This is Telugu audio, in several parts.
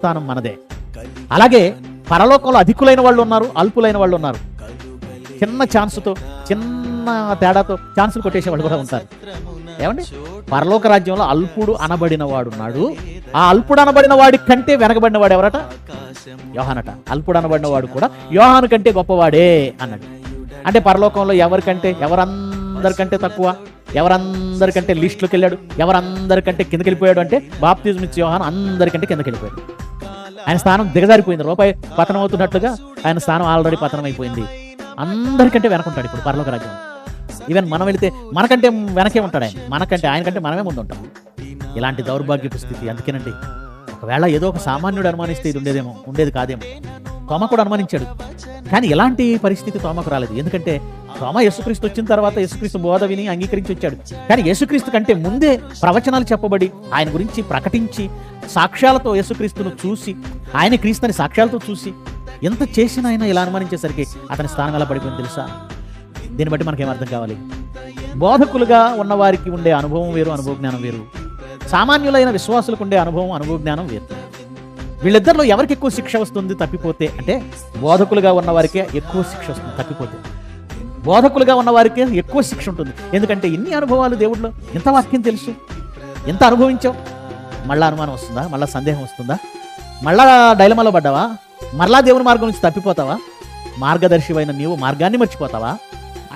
స్థానం మనదే. అలాగే పరలోకంలో అధికులైన వాళ్ళు ఉన్నారు, అల్పులైన వాళ్ళు ఉన్నారు. చిన్న ఛాన్స్తో, చిన్న తేడాతో ఛాన్సులు కొట్టేసే వాళ్ళు కూడా ఉంటారు. ఏమండి, పరలోక రాజ్యంలో అల్పుడు అనబడిన వాడున్నాడు. ఆ అల్పుడు అనబడిన వాడి కంటే వెనకబడిన వాడు ఎవరట? యోహానట. అల్పుడు అనబడిన వాడు కూడా యోహాను కంటే గొప్పవాడే అన్నాడు. అంటే పరలోకంలో ఎవరందరికంటే తక్కువ, ఎవరందరికంటే లిస్టులోకి వెళ్ళాడు, ఎవరందరికంటే కిందకి వెళ్ళిపోయాడు అంటే బాప్తిజం ఇచ్చే యోహాను అందరికంటే కిందకి వెళ్ళిపోయాడు. ఆయన స్థానం దిగజారిపోయింది. రూపాయి పతనం అవుతున్నట్లుగా ఆయన స్థానం ఆల్రెడీ పతనం అయిపోయింది. అందరికంటే వెనకుంటాడు ఇప్పుడు పరలోక రాజ్యం. ఈవెన్ మనం వెళితే మనకంటే వెనకే ఉంటాడు ఆయన. ఆయనకంటే మనమే ముందు ఉంటాం. ఇలాంటి దౌర్భాగ్యపు స్థితి. అందుకేనండి, ఒకవేళ ఏదో ఒక సామాన్యుడు అనుమానిస్తే ఇది ఉండేది కాదేమో. తోమ కూడా అనుమానించాడు, కానీ ఎలాంటి పరిస్థితి తోమకు రాలేదు. ఎందుకంటే తోమ యేసుక్రీస్తు వచ్చిన తర్వాత యేసుక్రీస్తు బోధ విని అంగీకరించి వచ్చాడు. కానీ యేసుక్రీస్తు కంటే ముందే ప్రవచనాలు చెప్పబడి ఆయన గురించి ప్రకటించి సాక్ష్యాలతో యేసుక్రీస్తును చూసి, ఆయన క్రీస్తుని సాక్ష్యాలతో చూసి ఎంత చేసిన ఆయన ఇలా అనుమానించేసరికి అతని స్థానం ఎలా పడిపోయింది తెలుసా? దీన్ని బట్టి మనకేం అర్థం కావాలి? బోధకులుగా ఉన్నవారికి ఉండే అనుభవం వేరు, అనుభవ జ్ఞానం వేరు. సామాన్యులైన విశ్వాసులకు ఉండే అనుభవ జ్ఞానం వేరు. వీళ్ళిద్దరిలో ఎవరికి ఎక్కువ శిక్ష వస్తుంది తప్పిపోతే అంటే బోధకులుగా ఉన్నవారికే ఎక్కువ శిక్ష వస్తుంది తప్పిపోతే. బోధకులుగా ఉన్నవారికే ఎక్కువ శిక్ష ఉంటుంది. ఎందుకంటే ఇన్ని అనుభవాలు దేవుడిలో, ఎంత వాక్యం తెలుసు, ఎంత అనుభవించావు, మళ్ళా అనుమానం వస్తుందా? మళ్ళా సందేహం వస్తుందా? మళ్ళా డైలమాలో పడ్డావా? మరలా దేవుని మార్గం నుంచి తప్పిపోతావా? మార్గదర్శివైన నీవు మార్గాన్ని మర్చిపోతావా?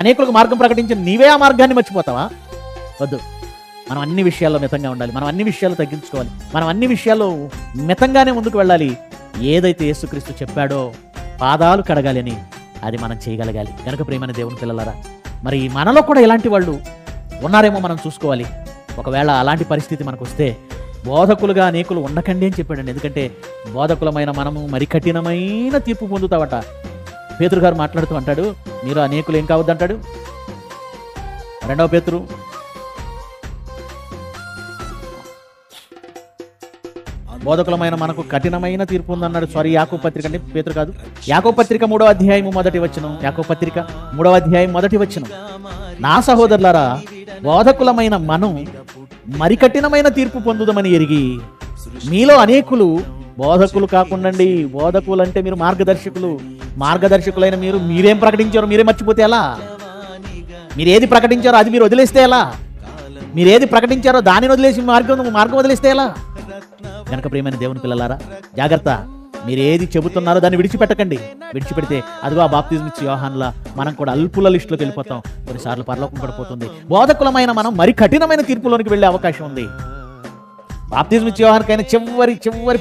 అనేకులకు మార్గం ప్రకటించిన నీవే ఆ మార్గాన్ని మర్చిపోతావా? వద్దు. మనం అన్ని విషయాల్లో మితంగా ఉండాలి. మనం అన్ని విషయాలు తగ్గించుకోవాలి. మనం అన్ని విషయాల్లో మితంగానే ముందుకు వెళ్ళాలి. ఏదైతే యేసుక్రీస్తు చెప్పాడో పాదాలు కడగాలి అని అది మనం చేయగలగాలి. కనుక ప్రియమైన దేవుని పిల్లలారా, మరి మనలో కూడా ఇలాంటి వాళ్ళు ఉన్నారేమో మనం చూసుకోవాలి. ఒకవేళ అలాంటి పరిస్థితి మనకు వస్తే బోధకులుగా అనేకులు ఉండకండి అని చెప్పాడండి. ఎందుకంటే బోధకులమైన మనము మరి కఠినమైన తీర్పు పొందుతావట. పేతురు గారు మాట్లాడుతూ అంటాడు, మీరు అనేకులు ఏం కావద్దు అంటాడు. 2వ పేతురు బోధకులమైన మనకు కఠినమైన తీర్పు ఉందన్నాడు. సారీ, యాకోబు పత్రిక అండి, పేతురు కాదు. యాకోబు పత్రిక 3వ అధ్యాయం 1వ వచనం. యాకోబు పత్రిక 3వ అధ్యాయం 1వ వచనం. నా సహోదరులారా, బోధకులమైన మనం మరి కఠినమైన తీర్పు పొందుదామని ఎరిగి మీలో అనేకులు బోధకులు కాకుండండి. బోధకులు అంటే మీరు మార్గదర్శకులైన మీరేం ప్రకటించారో మీరే మర్చిపోతే ఎలా? మీరేది ప్రకటించారో అది మీరు వదిలేస్తే ఎలా? మీరేది ప్రకటించారో దానిని వదిలేసి మార్గం వదిలేస్తే ఎలా? కనుక ప్రియమైన దేవుని పిల్లలారా, జాగ్రత్త. మీరు ఏది చెబుతున్నారో దాన్ని విడిచిపెట్టకండి. విడిచిపెడితే అదిగో ఆ బాప్తిజం ఇచ్చే యోహానులా మనం కూడా అల్పుల లిస్టులోకి వెళ్ళిపోతాం. కొన్నిసార్లు పరలోకం పడిపోతుంది. బోధకులమైన మనం మరి కఠినమైన తీర్పులోనికి వెళ్ళే అవకాశం ఉంది. బాప్తిజం ఇచ్చే యోహానుకైనా చివరి